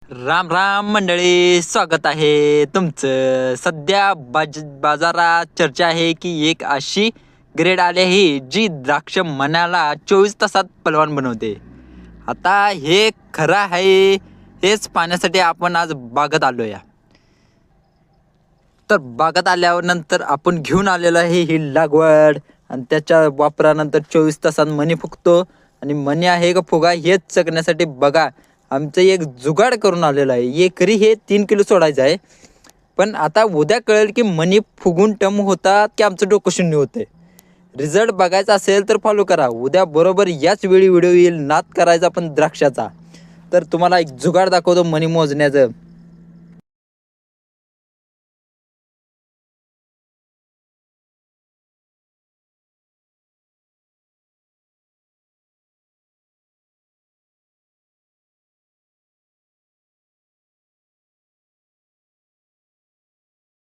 राम राम मंडळी, स्वागत आहे तुमचं. सध्या बाजारात चर्चा आहे की एक अशी ग्रेड आली आहे जी द्राक्ष मनाला 24 तासात पलवान बनवते. आता हे खरं आहे हेच पाहण्यासाठी आपण आज बागेत आलो या. तर बागेत आल्यावर नंतर आपण घेऊन आलेलं आहे ही लागवड आणि त्याच्या वापरानंतर 24 तासात मनी फुगतो. आणि मनी आहे का फुगा हेच चकण्यासाठी बघा आमचं एक जुगाड करून आलेलं आहे. एकरी हे 3 किलो सोडायचं आहे. पण आता उद्या कळेल की मनी फुगून टम होतात की आमचं डोकं शून्य होतंय. रिझल्ट बघायचा असेल तर फॉलो करा. उद्या बरोबर याच वेळी व्हिडिओ येईल नाद करायचा पण द्राक्षाचा. तर तुम्हाला एक जुगाड दाखवतो मनी मोजण्याचं.